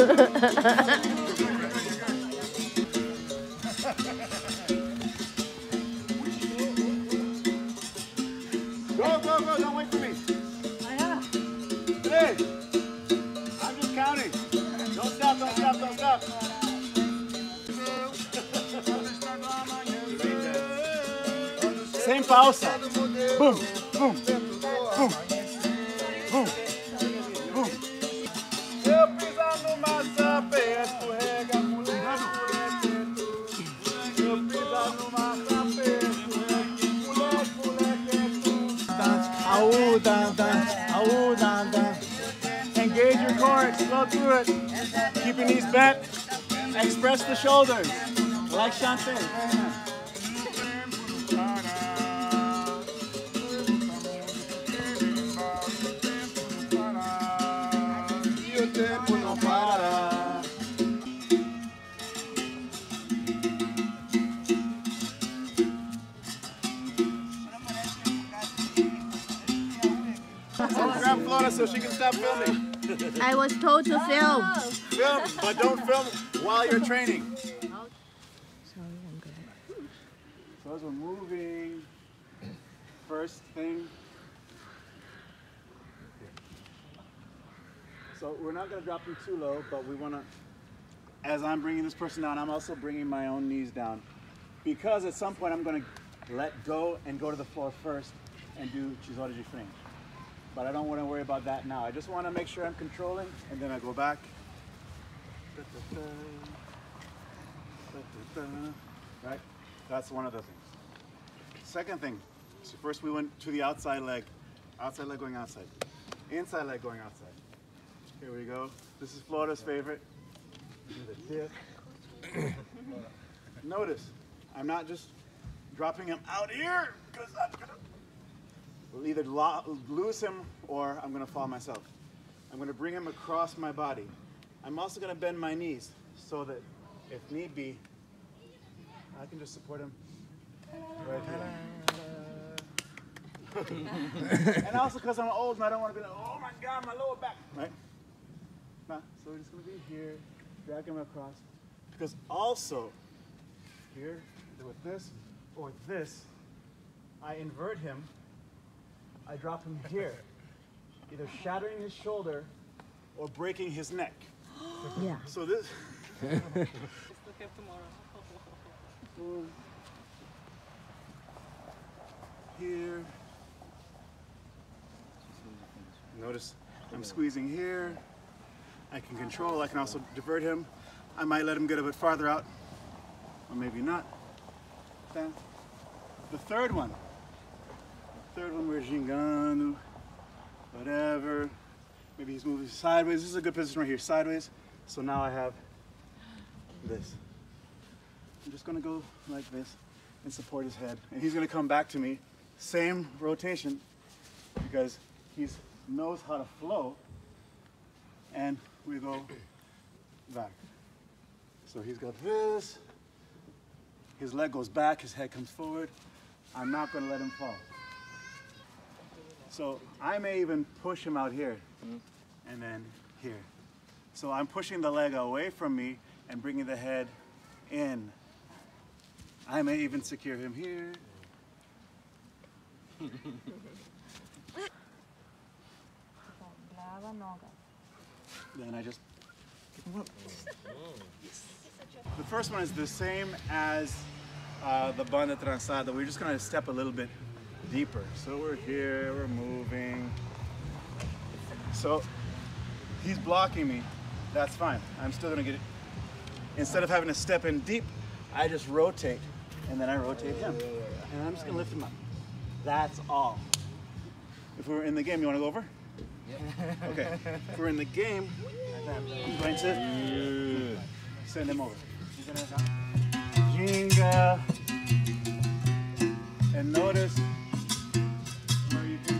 Go, go, go, don't wait for me. Yeah. 3. I'm just counting. Don't stop, don't stop, don't stop. Sem pausa. Boom, boom, boom, boom, boom. Eu pisar no maçapé, escorrega, mulher, eu pisar no maçapé, mulher, engage your core, slow through it. Keep your knees bent. Express the shoulders. Like Shantae. Grab Flora so she can stop filming. I was told to film. Film, but don't film while you're training. Sorry, I'm good. So as we're moving, first thing. So we're not going to drop them too low, but we want to, as I'm bringing this person down, I'm also bringing my own knees down. Because at some point I'm going to let go and go to the floor first and do tesoura de frente. But I don't want to worry about that now. I just want to make sure I'm controlling, and then I go back. Right? That's one of the things. Second thing, so first we went to the outside leg going outside. Inside leg going outside. Here we go. This is Florida's favorite. Do the dip. Notice, I'm not just dropping him out here, because I'm going to either lose him or I'm going to fall myself. I'm going to bring him across my body. I'm also going to bend my knees so that if need be, I can just support him right here. And also because I'm old and I don't want to be like, oh my God, my lower back, right? So we're just going to be here, drag him across. Because also, here, with this or this, I invert him. I drop him here, either shattering his shoulder or breaking his neck. Yeah. So this. Here. Notice I'm squeezing here. I can control. I can also divert him. I might let him get a bit farther out, or maybe not. Then the third one. We're gingando, whatever. Maybe he's moving sideways. This is a good position right here, sideways. So now I have this. I'm just gonna go like this and support his head. And he's gonna come back to me, same rotation, because he knows how to flow. And we go back. So he's got this. His leg goes back, his head comes forward. I'm not gonna let him fall. So I may even push him out here and then here. So I'm pushing the leg away from me and bringing the head in. I may even secure him here. Then I just pick him up. The first one is the same as the banda trançada. We're just gonna step a little bit deeper. So we're here, we're moving. So he's blocking me. That's fine. I'm still gonna get it. Instead of having to step in deep, I just rotate, and then I rotate him. And I'm just gonna lift him up. That's all. If we're in the game, you wanna go over? Yeah. Okay. If we're in the game, I'm going to send him over. Ginga. And notice where you can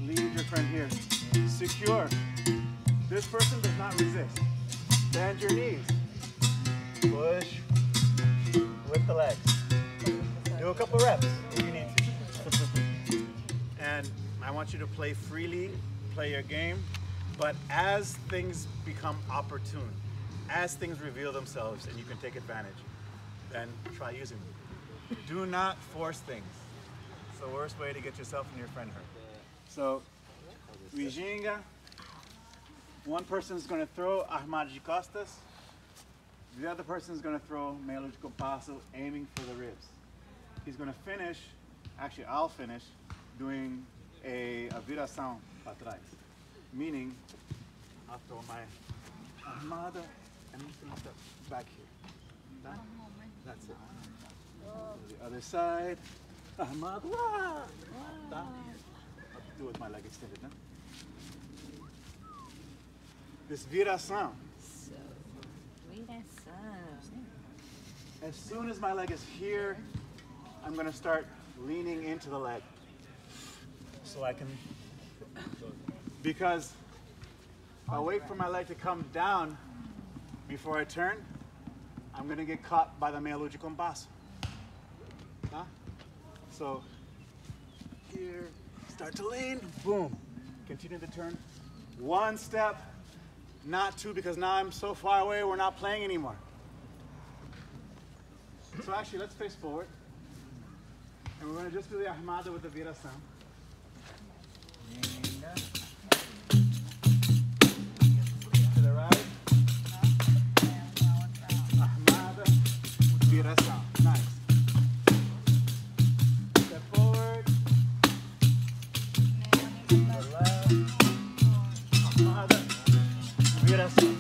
lead your friend here. Secure. This person does not resist. Bend your knees. Push with the legs. Do a couple reps if you need to. And I want you to play freely, play your game, but as things become opportune. as things reveal themselves and you can take advantage, then try using them. Do not force things. It's the worst way to get yourself and your friend hurt. So, Wijinga, one person is going to throw armada de costas, the other person is going to throw meio de compasso, aiming for the ribs. He's going to finish, actually I'll finish, doing a viração para trás. Meaning, I'll throw my armada and I'm just going to step back here. Back. That's it. The other side, armada. I'll do it with my leg extended now. This viração. As soon as my leg is here, I'm going to start leaning into the leg. So I can, because if I wait for my leg to come down before I turn, I'm going to get caught by the meio de compasso. Huh? So here, start to lean, boom. Continue to turn. One step, not two, because now I'm so far away, we're not playing anymore. So actually, let's face forward. And we're going to just do the armada with the viração. To the right. Armada, viração. Nice. Step forward. To the left. Armada, viração.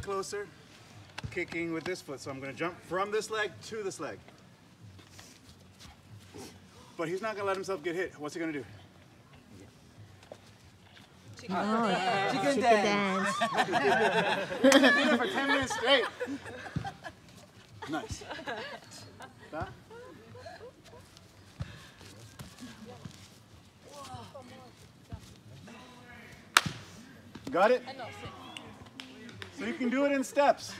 Closer, kicking with this foot. So I'm going to jump from this leg to this leg. But he's not going to let himself get hit. What's he going to do? Chicken dance. He's going to do it for 10 minutes straight. Nice. Huh? Got it? So you can do it in steps.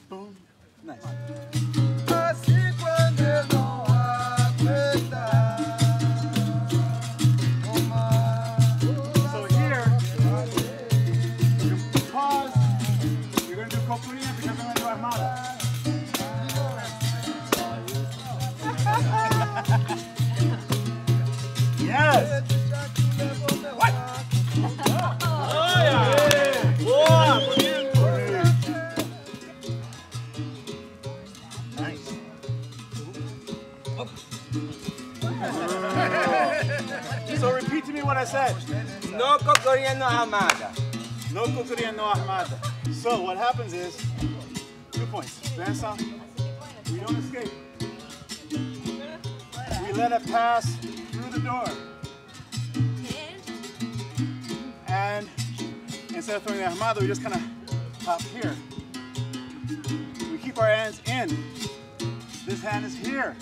Boom. Nice. So here, you pause. You're going to do capoeira because I'm going to do armada. Yes. So repeat to me what I said. No cocoria no armada. No cocoria, no armada. So what happens is, 2 points. Dança, we don't escape. We let it pass through the door. And instead of throwing the armada, we just kind of hop here. We keep our hands in. This hand is here.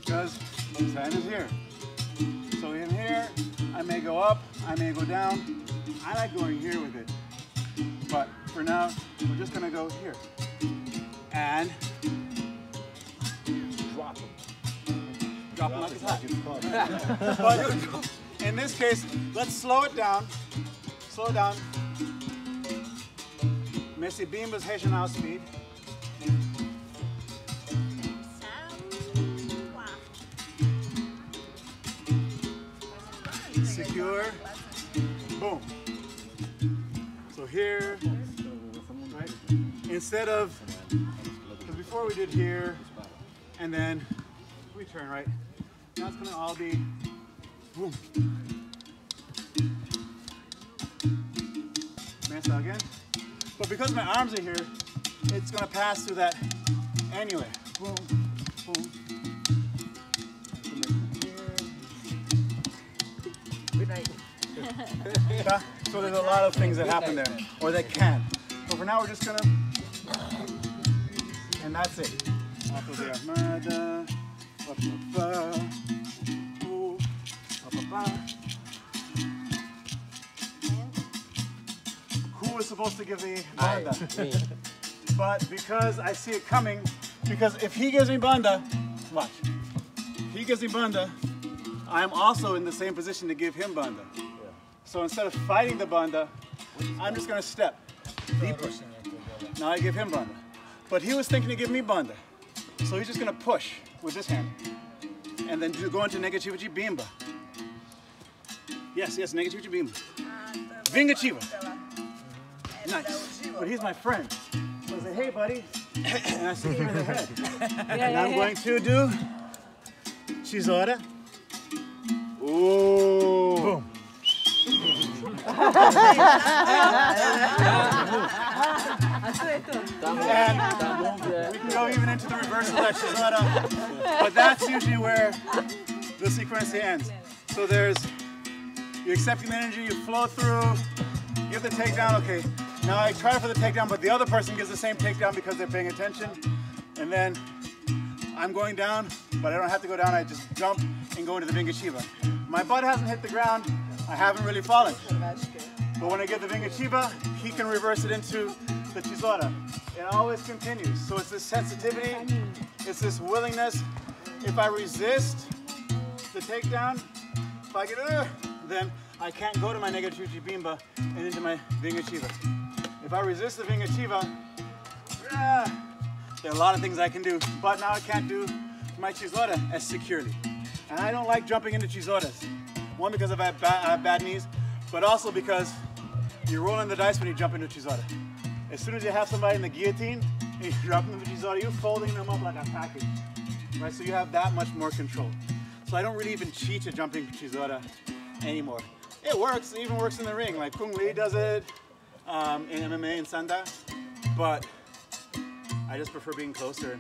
Because this hand is here. So in here, I may go up, I may go down. I like going here with it. But for now, we're just going to go here. And drop them. Drop them like it's hot. But in this case, let's slow it down. Slow it down. Mestre Bimba's regional speed. Secure. Boom. So here, right? Instead of, because before we did here, and then we turn, right? Now it's going to all be boom. Mesa again. But because my arms are here, it's going to pass through that anyway. Boom, boom. Good night. So there's a lot of things that happen there, or that can. But for now, we're just gonna, and that's it. Alto de Armada, pa, pa, pa, ooh, pa, pa, pa. Who was supposed to give me banda? Me. But because I see it coming, because if he gives me banda, watch. If he gives me banda, I'm also in the same position to give him banda. So instead of fighting the banda, I'm just going to step deeper. Now I give him banda. But he was thinking to give me banda. So he's just going to push with this hand. And then go into negativa de bimba. Yes, negativa de bimba. Vingativa. Nice. But he's my friend. So I say, hey buddy. And I stick him in the head. And I'm going to do tesoura. Ooh. Boom. And we can go even into the reversal of that tesoura, but that's usually where the sequencia ends. So there's, you're accepting the energy, you flow through, give the takedown, okay. Now I try for the takedown, but the other person gives the same takedown because they're paying attention. And then I'm going down, but I don't have to go down, I just jump and go into the vingativa. My butt hasn't hit the ground, I haven't really fallen. But when I get the vingativa, he can reverse it into the tesoura. It always continues. So it's this sensitivity, it's this willingness. If I resist the takedown, if I get then I can't go to my negativa de bimba and into my vingativa. If I resist the vingativa, there are a lot of things I can do, but now I can't do my tesoura as securely. And I don't like jumping into tesouras. One, because I have bad knees, but also because you're rolling the dice when you jump into tesoura. As soon as you have somebody in the guillotine and you drop them into tesoura, you're folding them up like a package, right? So you have that much more control. So I don't really even cheat at jumping tesoura anymore. It works, it even works in the ring. Like Kung Lee does it in MMA and Sanda, but I just prefer being closer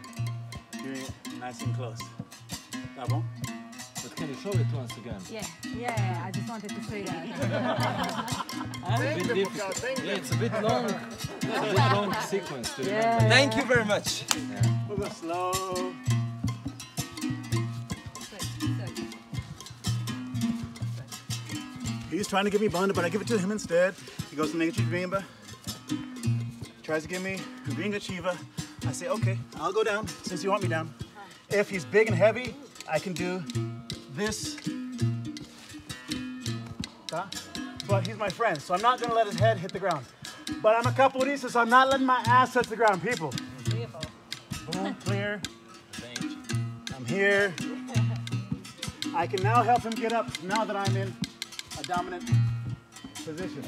and doing it nice and close. Tá bom? But can you show it once again? Yeah, I just wanted to say that. It's a bit difficult. Yeah, it's a bit long. It's a bit long sequence to remember. Thank you very much. We'll go slow. He's trying to give me banda, but I give it to him instead. He goes to negativa bimba, tries to give me vingativa. I say, okay, I'll go down since you want me down. If he's big and heavy, I can do this. But he's my friend, so I'm not gonna let his head hit the ground. But I'm a capoeirista, so I'm not letting my ass touch the ground, people. Boom, clear. I'm here. I can now help him get up now that I'm in a dominant position.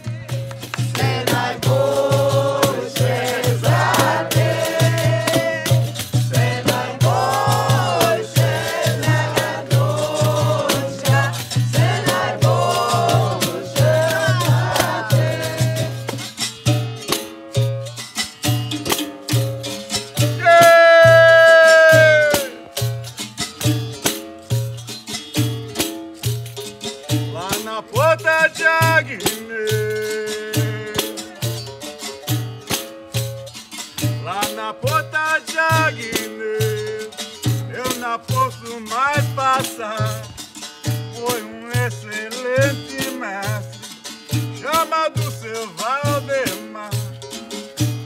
Lá na porta de Agnes, eu não posso mais passar. Foi excelente mestre, chamado seu Valdemar.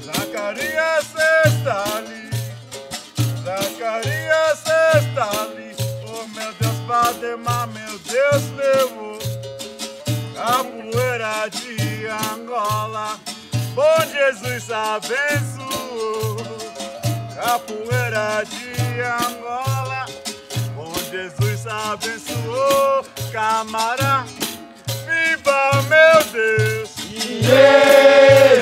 Zacarias está ali, Zacarias está ali. Oh meu Deus, Valdemar, meu Deus, levou capoeira de Angola. Bom Jesus abençoou, capoeira de Angola. Bom Jesus abençoou, camará. Viva meu Deus,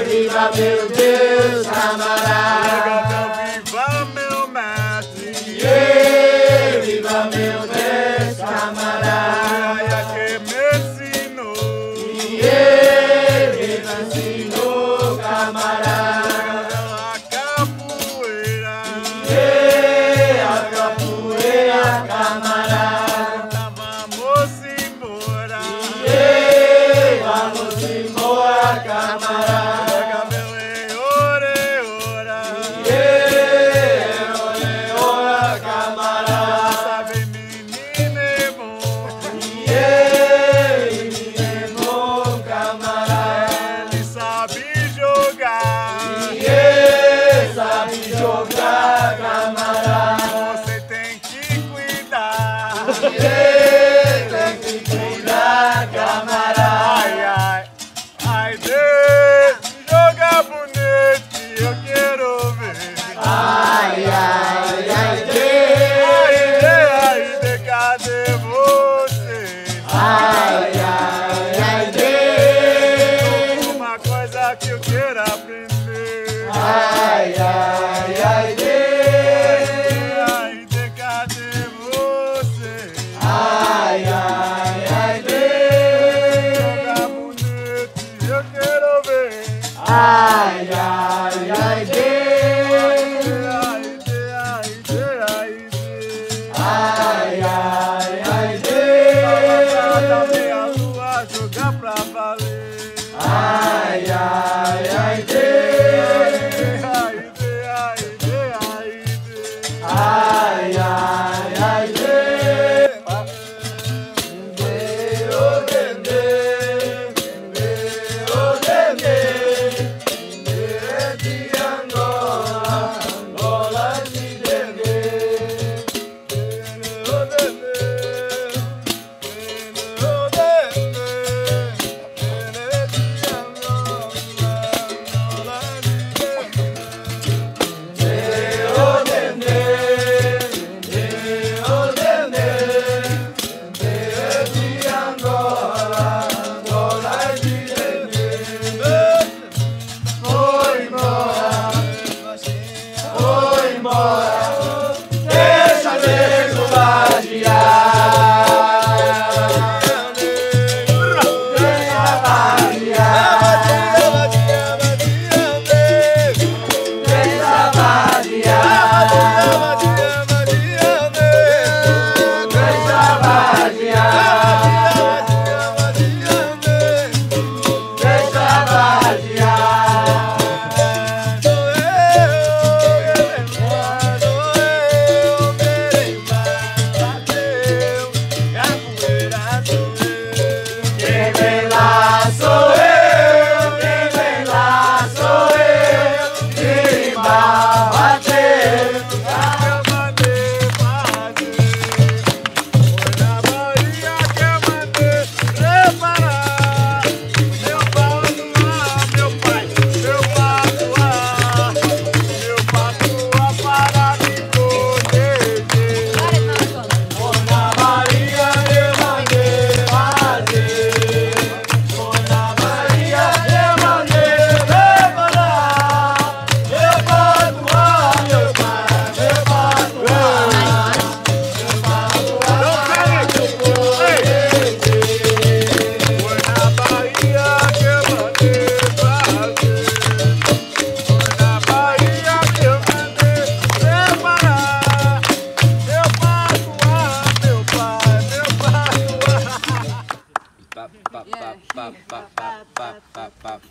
viva meu Deus, camará. Viva meu mestre, viva meu Deus, camará. Que me ensinou, camará, a capoeira, a capoeira, camará. vamos embora, vamos embora. Ai, ai, ai, de, cadê você? ai, ai, ai, de. Uma coisa que eu quero aprender. Ai, ai, ai, de. Cadê você? Ai, ai, ai, de. Joga bonito e eu quero ver. Ai, ai, ai, de. Ai, ai, ai, de. Meia lua jogar pra valer. Ai, ai, ai, de. Ai, ai, ai, de.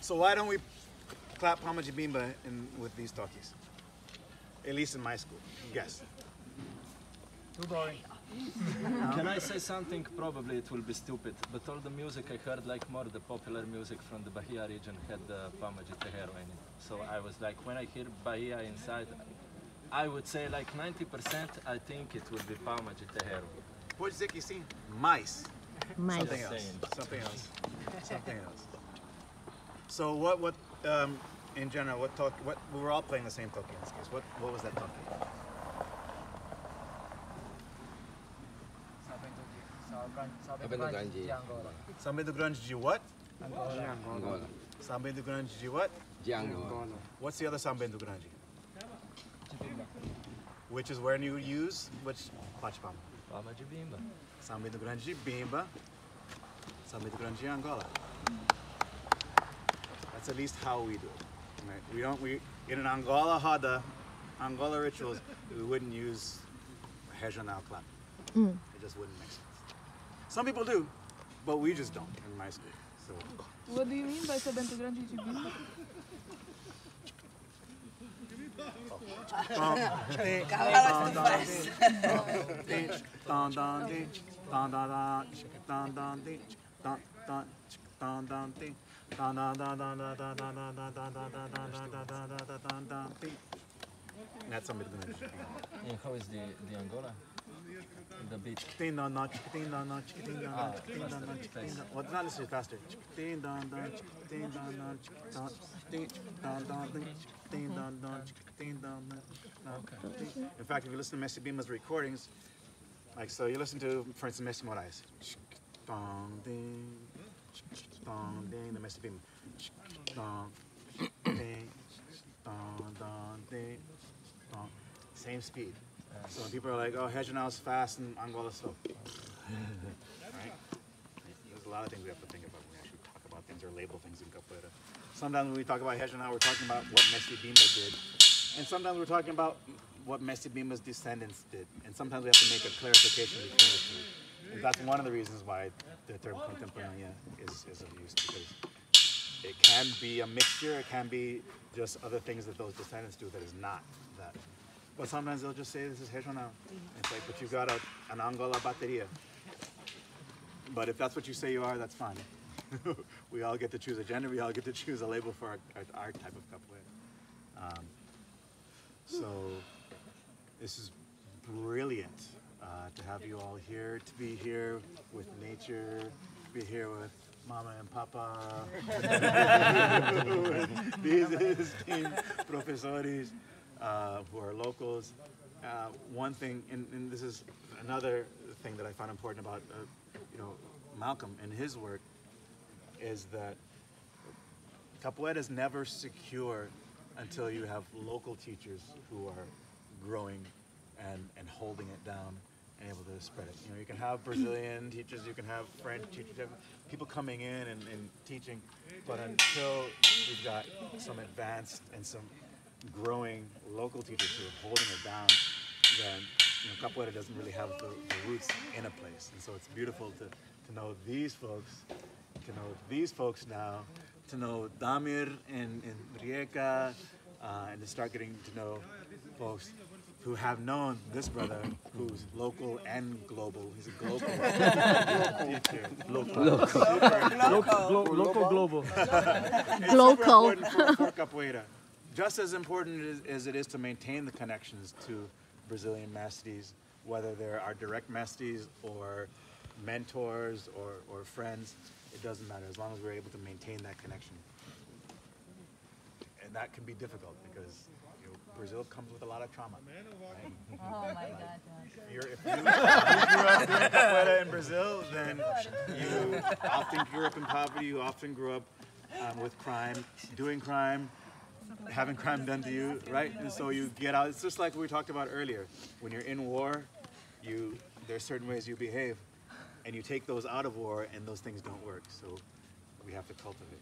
So why don't we clap Palma de Bimba with these talkies? At least in my school. Guess. Too boring. Can I say something? Probably it will be stupid, but all the music I heard, like more the popular music from the Bahia region, had the Palma de Terreiro in it. So I was like, when I hear Bahia inside, I would say like 90%, I think it would be Palma de Terreiro. Pode dizer que sim? Mais. Mais. Something else. Something else. Something else. So what in general, what we were all playing the same talkie in this case. What was that talkie? Samba do Grande de what? Angola. Samba do Grande de what? De Angola. What's the other Samba do Grande? Which is where you use which Pachipama? Palma de Bimba. Samba do Grande de Bimba. Samba do Grande de Angola. That's at least how we do it. Right? We in an Angola Hada, Angola rituals, we wouldn't use regional clap. It just wouldn't make sense. Some people do, but we just don't in my school. So. What do you mean by Sabento Grande de Bimba? That's something to do. And how is the Angola? The beat. Well, it's not necessarily faster. Okay. In fact, if you listen to Mestre Bima's recordings, like so, you listen to, for instance, Mestre Moraes. Dong ding, dong ding, the Mestre Bima. Dong ding, dong dong ding, dong. Same speed. So when people are like, "Oh, regional is fast and Angola is slow," right? There's a lot of things we have to think about when we actually talk about things or label things in capoeira. Sometimes when we talk about regional, we're talking about what Mestre Bima did, and sometimes we're talking about what Mestre Bima's descendants did, and sometimes we have to make a clarification between the two. And that's one of the reasons why the term contemporánea is of use, because it can be a mixture, it can be just other things that those descendants do that is not that. But sometimes they'll just say this is regional. It's like, but you've got an Angola bateria. But if that's what you say you are, that's fine. We all get to choose a gender, we all get to choose a label for our type of capoeira. So this is brilliant to have you all here, to be here with nature, to be here with Mama and Papa, these esteemed professores who are locals. One thing, and this is another thing that I found important about Malcolm and his work, is that capoeira is never secure until you have local teachers who are growing and holding it down and able to spread it. You can have Brazilian teachers, you can have French teachers, you have people coming in and teaching, but until we've got some advanced and some growing local teachers who are holding it down, then capoeira doesn't really have the roots in a place. And so it's beautiful to know these folks now, to know Damir and Rijeka, and to start getting to know folks who have known this brother, who's local and global. He's a global teacher. Local, global. It's super important for capoeira. Just as important as it is to maintain the connections to Brazilian mestres, whether there are direct mestres or mentors or friends, it doesn't matter as long as we're able to maintain that connection. And that can be difficult because Brazil comes with a lot of trauma. Right? Oh my God. If you grew up doing capoeira in Brazil, then you often grew up in poverty, you often grew up with crime, doing crime, having crime done to you, right? And so you get out. It's just like we talked about earlier. When you're in war, there's certain ways you behave, and you take those out of war, and those things don't work. So we have to cultivate.